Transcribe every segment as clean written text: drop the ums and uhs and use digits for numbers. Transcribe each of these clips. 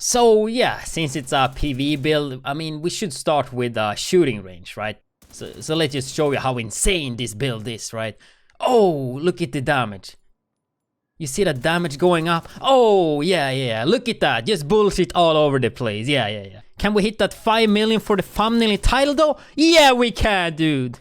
So yeah, since it's a PvE build, I mean, we should start with a shooting range, right? So let's just show you how insane this build is, right? Oh, look at the damage. You see that damage going up? Oh, yeah, look at that. Just bullshit all over the place. Yeah. Can we hit that 5 million for the thumbnail title though? Yeah, we can, dude.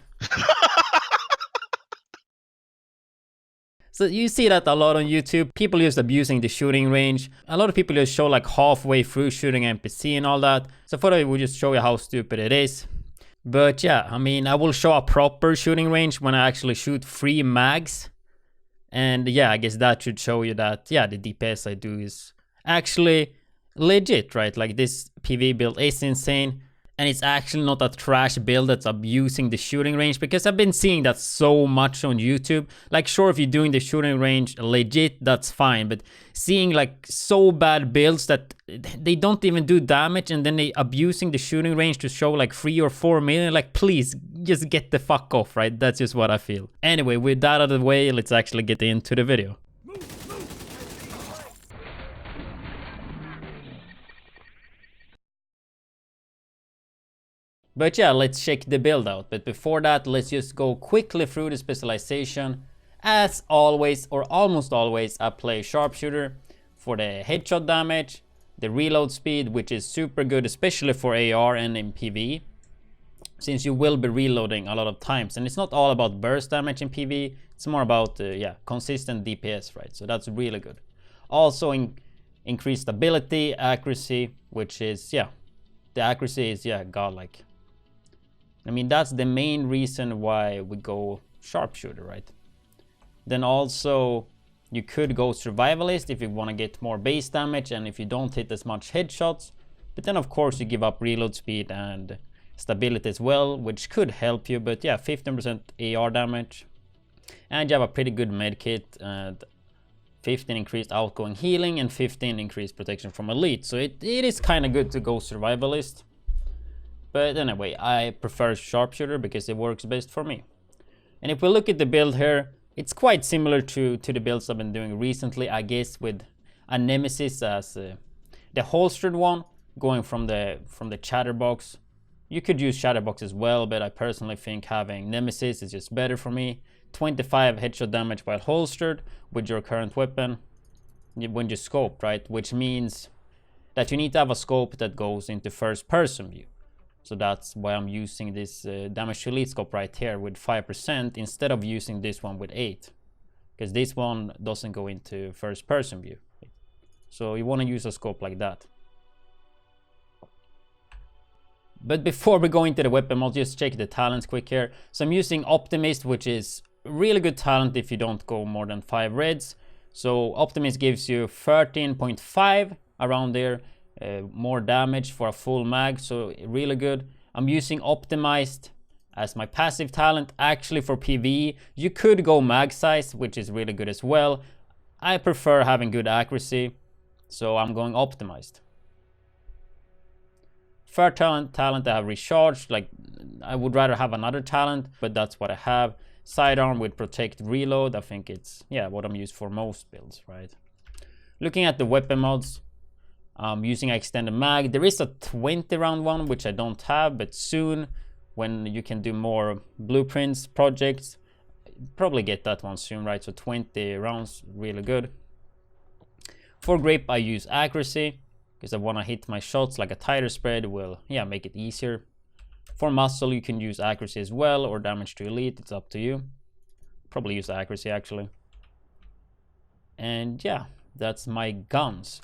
So you see that a lot on YouTube. People just abusing the shooting range. A lot of people just show like halfway through shooting NPC and all that. So for that, we'll just show you how stupid it is. But yeah, I mean, I will show a proper shooting range when I actually shoot 3 mags. And yeah, I guess that should show you that, yeah, the DPS I do is actually legit, right? Like this PvE build is insane. And it's actually not a trash build that's abusing the shooting range, because I've been seeing that so much on YouTube. Like, sure, if you're doing the shooting range legit, that's fine. But seeing like so bad builds that they don't even do damage and then they abusing the shooting range to show like 3 or 4 million, like, please just get the fuck off, right? That's just what I feel. Anyway, with that out of the way, let's actually get into the video. But yeah, let's check the build out. But before that, let's just go quickly through the specialization. As always, or almost always, I play sharpshooter for the headshot damage, the reload speed, which is super good, especially for AR and in PvE, since you will be reloading a lot of times. And it's not all about burst damage in PvE, it's more about consistent DPS, right? So that's really good. Also increased stability, accuracy, which is, the accuracy is, godlike. I mean, that's the main reason why we go sharpshooter, right? Then also, you could go survivalist if you want to get more base damage and if you don't hit as much headshots. But then, of course, you give up reload speed and stability as well, which could help you. But yeah, 15% AR damage. And you have a pretty good medkit and 15 increased outgoing healing and 15 increased protection from elite. So it is kind of good to go survivalist. But anyway, I prefer sharpshooter because it works best for me. And if we look at the build here, it's quite similar to the builds I've been doing recently, I guess, with a nemesis as the holstered one, going from the chatterbox. You could use chatterbox as well, but I personally think having nemesis is just better for me. 25 headshot damage while holstered with your current weapon when you scope, right? Which means that you need to have a scope that goes into first person view. So that's why I'm using this damage to elite scope right here with 5% instead of using this one with 8. Because this one doesn't go into first person view. So you want to use a scope like that. But before we go into the weapon, I'll just check the talents quick here. So I'm using Optimist, which is really good talent if you don't go more than 5 reds. So Optimist gives you 13.5 around there. More damage for a full mag, so really good. I'm using Optimized as my passive talent. Actually, for PvE, you could go mag size, which is really good as well. I prefer having good accuracy, so I'm going Optimized. Third talent I have recharged. Like, I would rather have another talent, but that's what I have. Sidearm with protect reload. I think it's what I'm used for most builds, right? Looking at the weapon mods, using extended mag. There is a 20 round one, which I don't have, but soon when you can do more blueprints projects, probably get that one soon, right? So 20 rounds, really good. For grip, I use accuracy because I want to hit my shots like a tighter spread will make it easier. For muscle, you can use accuracy as well, or damage to elite, it's up to you. Probably use accuracy actually. And yeah, that's my guns.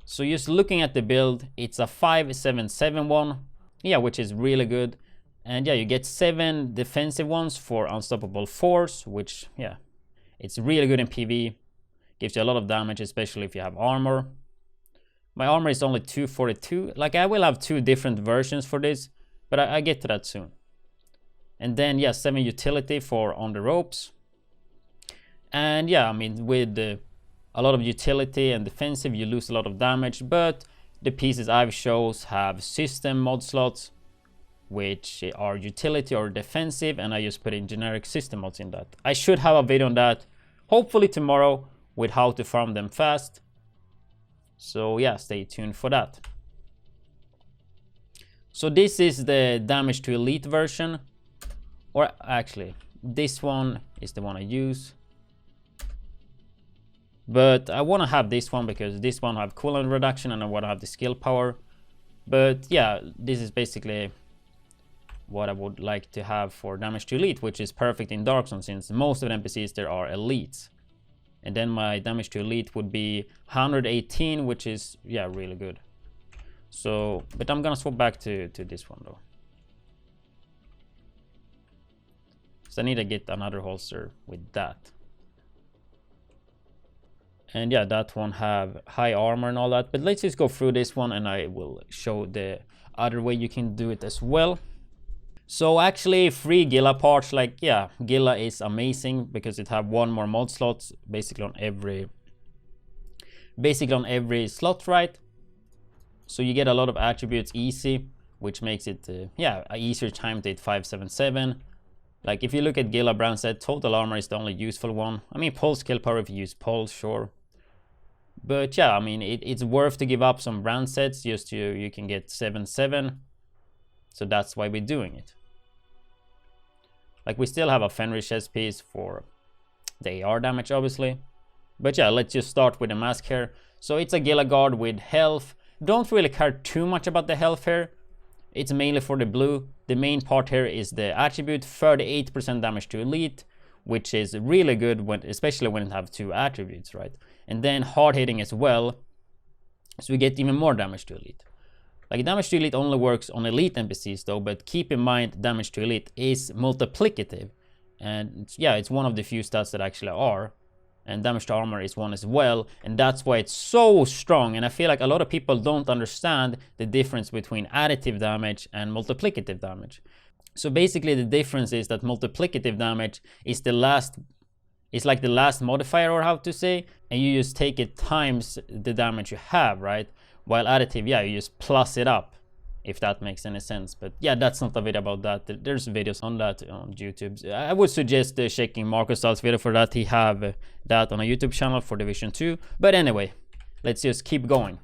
So just looking at the build, it's a 5-7-7 one, which is really good. And you get 7 defensive ones for unstoppable force, which it's really good in PvE. Gives you a lot of damage, especially if you have armor. My armor is only 242. Like, I will have 2 different versions for this, but I get to that soon. And then 7 utility for on the ropes. And I mean, with a lot of utility and defensive, you lose a lot of damage, but the pieces I've shows have system mod slots, which are utility or defensive, and I just put in generic system mods in that. I should have a video on that, hopefully tomorrow, with how to farm them fast. So yeah, stay tuned for that. So this is the damage to elite version, or actually this one is the one I use, but I want to have this one because this one have cooldown reduction and I want to have the skill power. But yeah, this is basically what I would like to have for damage to elite, which is perfect in Dark Zone since most of the NPCs there are elites. And then my damage to elite would be 118, which is, yeah, really good. So, but I'm gonna swap back to this one though. So I need to get another holster with that. And yeah, that one have high armor and all that. But let's just go through this one and I will show the other way you can do it as well. So actually free Gila parts, like yeah, Gila is amazing because it have one more mod slot basically on every slot, right? So you get a lot of attributes easy, which makes it yeah, a easier time to hit 577. Like if you look at Gila brand set, total armor is the only useful one. I mean pulse skill power if you use pulse, sure. But yeah, I mean it's worth to give up some brand sets just so you can get 7-7. So that's why we're doing it. Like we still have a Fenris chest piece for the AR damage obviously. But yeah, let's just start with the mask here. So it's a Gila guard with health. Don't really care too much about the health here. It's mainly for the blue. The main part here is the attribute, 38% damage to elite, which is really good when, especially when it have two attributes, right? And then hard hitting as well, so we get even more damage to elite. Like damage to elite only works on elite NPCs though, but keep in mind damage to elite is multiplicative, and yeah, it's one of the few stats that actually are. And damage to armor is one as well, and that's why it's so strong. And I feel like a lot of people don't understand the difference between additive damage and multiplicative damage. So basically the difference is that multiplicative damage is like the last modifier, or how to say, and you just take it times the damage you have, right? While additive, yeah, you just plus it up, if that makes any sense. But yeah, that's not a video about that. There's videos on that on YouTube. I would suggest checking Marcus Dahl's video for that. He have that on a YouTube channel for Division 2. But anyway, let's just keep going.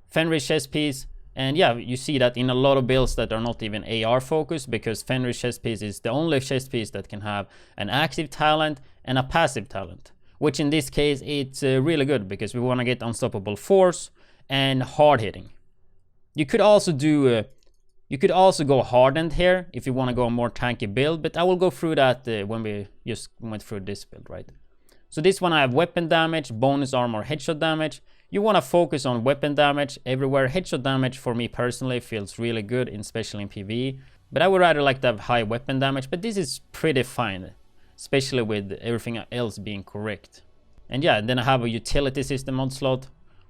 Fenris chest piece, and yeah, you see that in a lot of builds that are not even AR focused, because Fenris chest piece is the only chest piece that can have an active talent and a passive talent, which in this case it's really good because we want to get unstoppable force and hard hitting. You could also do you could also go hardend here if you want to go a more tanky build, but I will go through that when we just went through this build, right? So this one I have weapon damage, bonus armor, headshot damage. You want to focus on weapon damage everywhere. Headshot damage for me personally feels really good, especially in PvE, but I would rather like to have high weapon damage, but this is pretty fine, especially with everything else being correct. And yeah, then I have a utility system mod slot,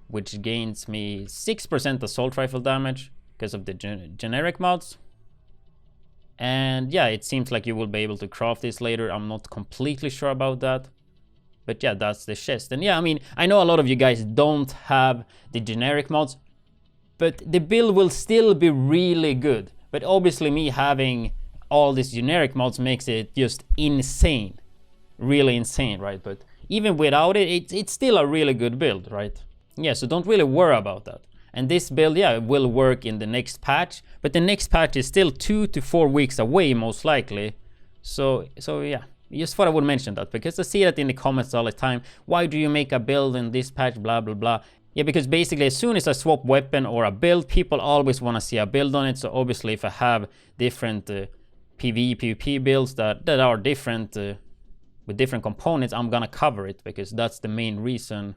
which gains me 6% assault rifle damage because of the generic mods. And yeah, it seems like you will be able to craft this later. I'm not completely sure about that, but yeah, that's the chest. And yeah, I mean, I know a lot of you guys don't have the generic mods, but the build will still be really good. But obviously me having all these generic mods makes it just insane, really insane, right? But even without it, it's still a really good build, right? Yeah, so don't really worry about that. And this build, yeah, will work in the next patch, but the next patch is still 2 to 4 weeks away, most likely. So yeah, just thought I would mention that, because I see that in the comments all the time. Why do you make a build in this patch, blah, blah, blah. Yeah, because basically as soon as I swap weapon or a build, people always want to see a build on it. So obviously if I have different PvE, PvP builds that are different, with different components, I'm gonna cover it, because that's the main reason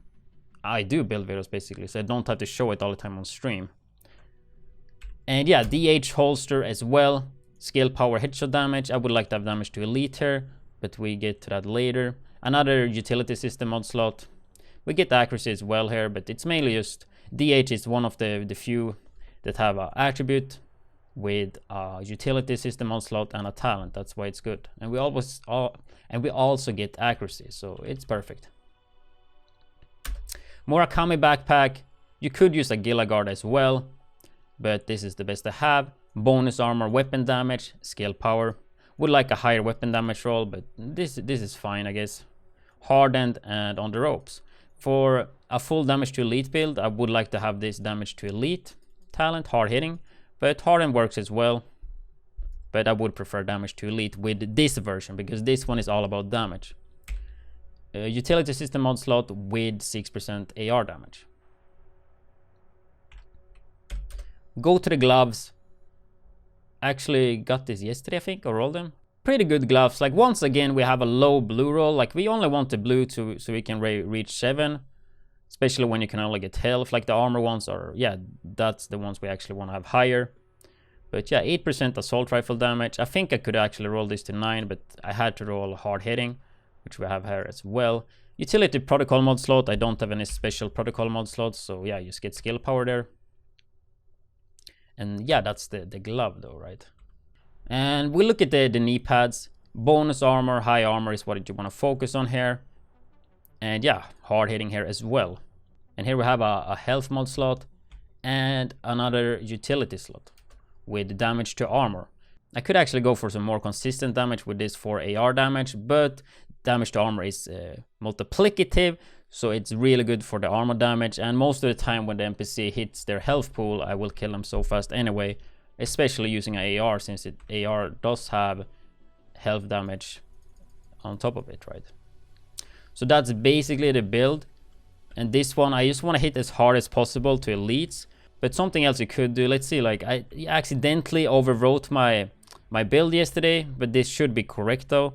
I do build videos, basically, so I don't have to show it all the time on stream. And yeah, DH holster as well, skill power, headshot damage. I would like to have damage to elite here, but we get to that later. Another utility system mod slot. We get accuracy as well here, but it's mainly just DH is one of the few that have an attribute with a utility system mod slot and a talent. That's why it's good. And we also get accuracy, so it's perfect. Murakami backpack. You could use a Gila guard as well, but this is the best I have. Bonus armor, weapon damage, skill power. Would like a higher weapon damage roll, but this is fine, I guess. Hardend and on the ropes. For a full damage to elite build, I would like to have this damage to elite talent, hard hitting, but hardend works as well. But I would prefer damage to elite with this version because this one is all about damage. Utility system mod slot with 6% AR damage. Go to the gloves. Actually got this yesterday, I think, or rolled them. Pretty good gloves. Like, once again, we have a low blue roll. Like, we only want the blue so we can reach 7. Especially when you can only get health. Like, the armor ones are, yeah, that's the ones we actually want to have higher. But yeah, 8% assault rifle damage. I think I could actually roll this to 9, but I had to roll hard hitting, which we have here as well. Utility protocol mod slot. I don't have any special protocol mod slots, so yeah, you just get skill power there. And yeah, that's the glove though, right? And we look at the knee pads. Bonus armor, high armor is what you want to focus on here. And yeah, hard hitting here as well. And here we have a health mod slot and another utility slot with damage to armor. I could actually go for some more consistent damage with this for AR damage, but damage to armor is multiplicative, so it's really good for the armor damage. And most of the time when the NPC hits their health pool, I will kill them so fast anyway, especially using an AR, since AR does have health damage on top of it, right? So that's basically the build. And this one, I just want to hit as hard as possible to elites. But something else you could do, let's see, like I accidentally overwrote my build yesterday, but this should be correct though.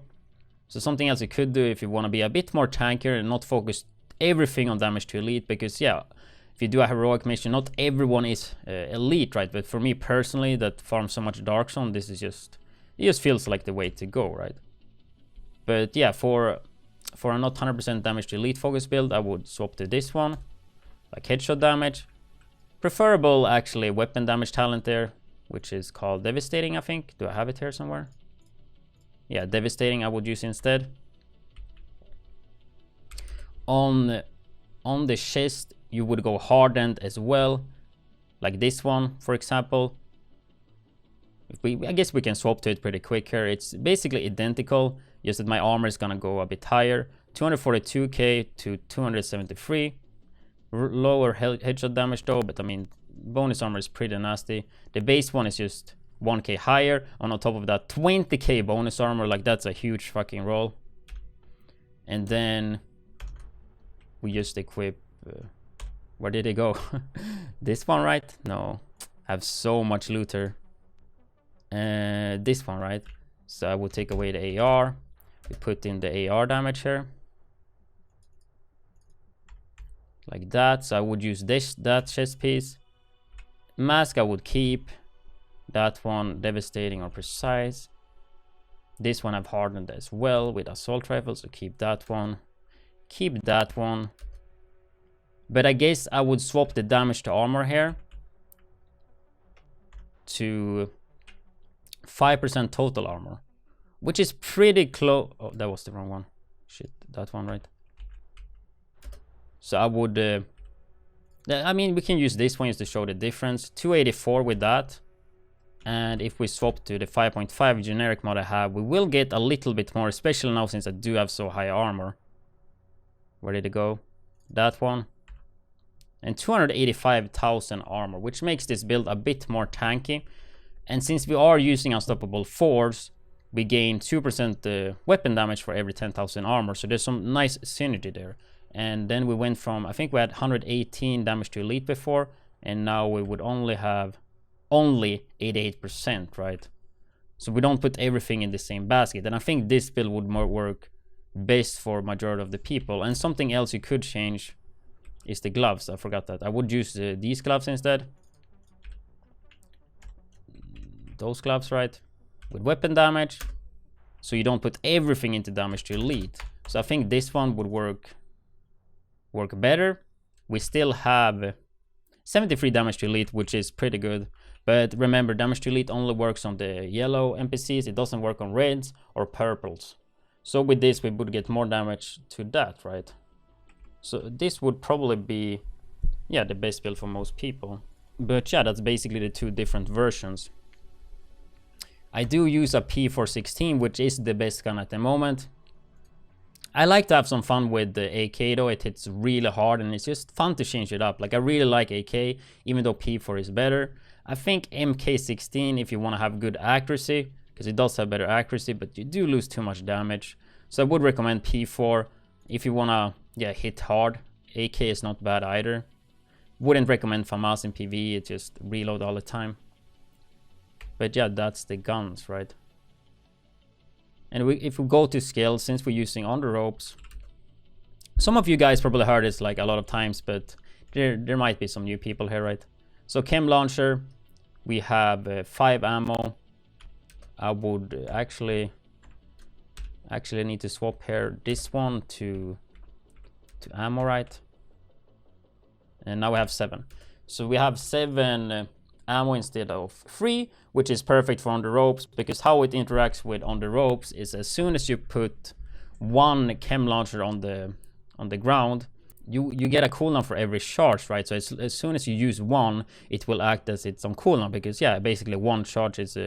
So something else you could do if you want to be a bit more tankier and not focus everything on damage to elite, because yeah, if you do a heroic mission, not everyone is elite, right? But for me personally, that farms so much Dark Zone, this is just, it just feels like the way to go, right? But yeah, for a not 100% damage to elite focus build, I would swap to this one, like headshot damage. Preferable actually weapon damage talent there, which is called Devastating, I think. Do I have it here somewhere? Yeah, Devastating I would use instead. On the chest, you would go hardend as well, like this one, for example. I guess we can swap to it pretty quick here. It's basically identical, just that my armor is gonna go a bit higher. 242k to 273. Lower headshot damage though, but I mean, bonus armor is pretty nasty. The base one is just 1k higher. On top of that, 20k bonus armor. Like, that's a huge fucking roll. And then we just equip where did it go? This one, right? No, I have so much loot here. This one, right? So I will take away the AR. We put in the AR damage here, like that. So I would use that chest piece. Mask I would keep. That one, Devastating or Precise. This one I've hardened as well with assault rifle, so keep that one. Keep that one. But I guess I would swap the damage to armor here to 5% total armor, which is pretty close. Oh, that was the wrong one. Shit, that one, right? So I would, I mean, we can use this one just to show the difference. 284 with that. And if we swap to the 5.5 generic mod I have, we will get a little bit more, especially now since I do have so high armor. Where did it go? That one. And 285,000 armor, which makes this build a bit more tanky. And since we are using Unstoppable Force, we gain 2% weapon damage for every 10,000 armor. So there's some nice synergy there. And then we went from, I think we had 118 damage to elite before, and now we would only have 88%, right? So we don't put everything in the same basket. And I think this build would more work best for majority of the people. And something else you could change is the gloves. I forgot that. I would use these gloves instead. Those gloves, right? With weapon damage. So you don't put everything into damage to elite. So I think this one would work better. We still have 73 damage to elite, which is pretty good. But remember, damage to elite only works on the yellow NPCs. It doesn't work on reds or purples. So with this, we would get more damage to that, right? So this would probably be, yeah, the best build for most people. But yeah, that's basically the two different versions. I do use a P416, which is the best gun at the moment. I like to have some fun with the AK though. It hits really hard and it's just fun to change it up. Like I really like AK, even though P4 is better. I think MK16 if you want to have good accuracy, because it does have better accuracy, but you do lose too much damage. So I would recommend P4 if you want to hit hard. AK is not bad either. Wouldn't recommend FAMAS in PvE, it just reload all the time. But yeah, that's the guns, right? And if we go to skills, since we're using on the ropes, some of you guys probably heard this like a lot of times, but there might be some new people here, right? So chem launcher, we have 5 ammo. I would actually need to swap here this one to ammo, right? And now we have 7. So we have 7 ammo instead of 3, which is perfect for on the ropes, because how it interacts with on the ropes is as soon as you put 1 chem launcher on the ground, you get a cooldown for every charge, right? So as soon as you use 1, it will act as it's on cooldown, because yeah, basically 1 charge is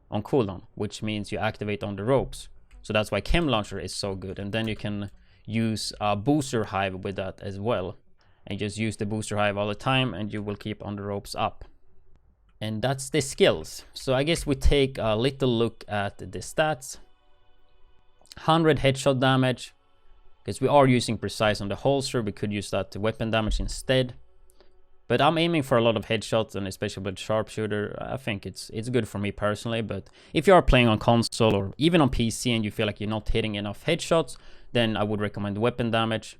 on cooldown, which means you activate on the ropes. So that's why chem launcher is so good. And then you can use a booster hive with that as well, and just use the booster hive all the time and you will keep on the ropes up. And that's the skills. So I guess we take a little look at the stats. 100 headshot damage, because we are using precise on the holster, we could use that to weapon damage instead. But I'm aiming for a lot of headshots, and especially with sharpshooter, I think it's good for me personally. But if you are playing on console or even on PC and you feel like you're not hitting enough headshots, then I would recommend weapon damage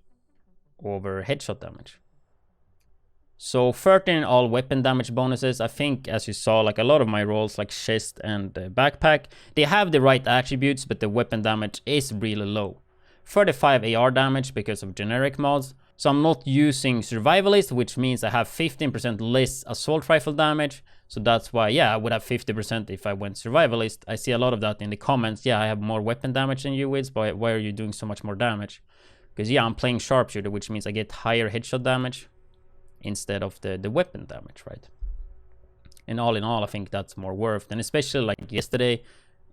over headshot damage. So 13 all weapon damage bonuses. I think, as you saw, like a lot of my rolls like chest and backpack, they have the right attributes, but the weapon damage is really low. 35 AR damage because of generic mods. So I'm not using survivalist, which means I have 15% less assault rifle damage. So that's why, yeah, I would have 50% if I went survivalist. I see a lot of that in the comments. Yeah, I have more weapon damage than you, widdz, but why are you doing so much more damage? Because yeah, I'm playing sharpshooter, which means I get higher headshot damage instead of the weapon damage, right? And all in all, I think that's more worth. And especially like yesterday,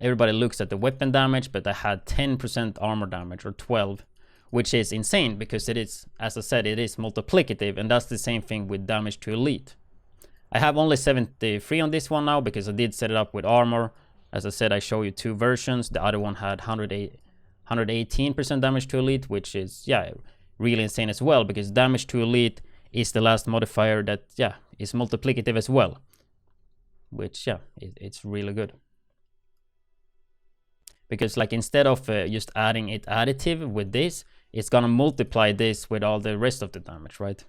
everybody looks at the weapon damage, but I had 10% armor damage, or 12, which is insane because it is, as I said, it is multiplicative, and that's the same thing with damage to elite. I have only 73 on this one now because I did set it up with armor. As I said, I show you 2 versions. The other one had 118% damage to elite, which is, yeah, really insane as well, because damage to elite is the last modifier that, yeah, is multiplicative as well, which, yeah, it's really good. Because like instead of just adding it additive with this, it's gonna multiply this with all the rest of the damage, right?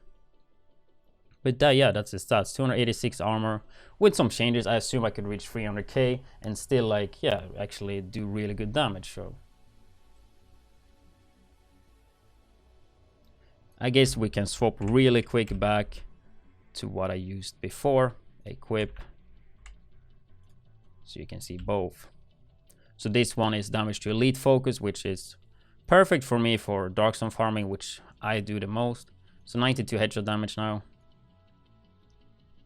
But yeah, that's the stats. 286 armor. With some changes, I assume I could reach 300k and still, like, yeah, actually do really good damage. So I guess we can swap really quick back to what I used before. Equip. So you can see both. So this one is damage to elite focus, which is perfect for me for darkstone farming, which I do the most. So 92 headshot damage now.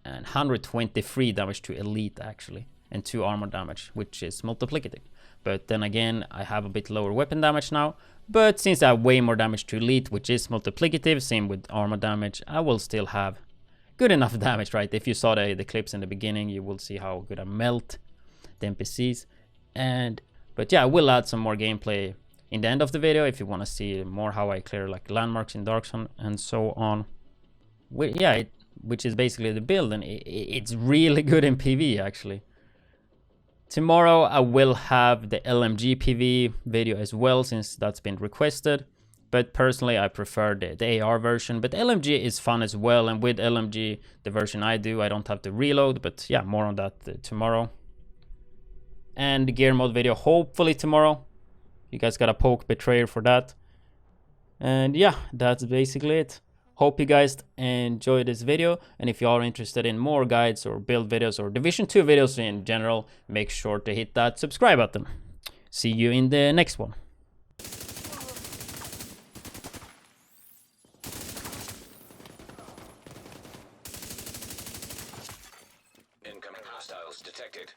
And 123 damage to elite actually. And 2 armor damage, which is multiplicative. But then again, I have a bit lower weapon damage now. But since I have way more damage to elite, which is multiplicative, same with armor damage, I will still have good enough damage, right? If you saw the clips in the beginning, you will see how good I melt the NPCs. But yeah, I will add some more gameplay in the end of the video if you want to see more how I clear like landmarks in Darkstone and so on. Which is basically the build, and it's really good in PvE actually. Tomorrow I will have the LMG PvE video as well, since that's been requested. But personally I prefer the AR version, but LMG is fun as well, and with LMG, the version I do, I don't have to reload. But yeah, more on that tomorrow. And the gear mode video hopefully tomorrow. You guys got a poke betrayer for that. And yeah, that's basically it. Hope you guys enjoyed this video, and if you are interested in more guides or build videos or Division 2 videos in general, make sure to hit that subscribe button. See you in the next one. Incoming hostiles detected.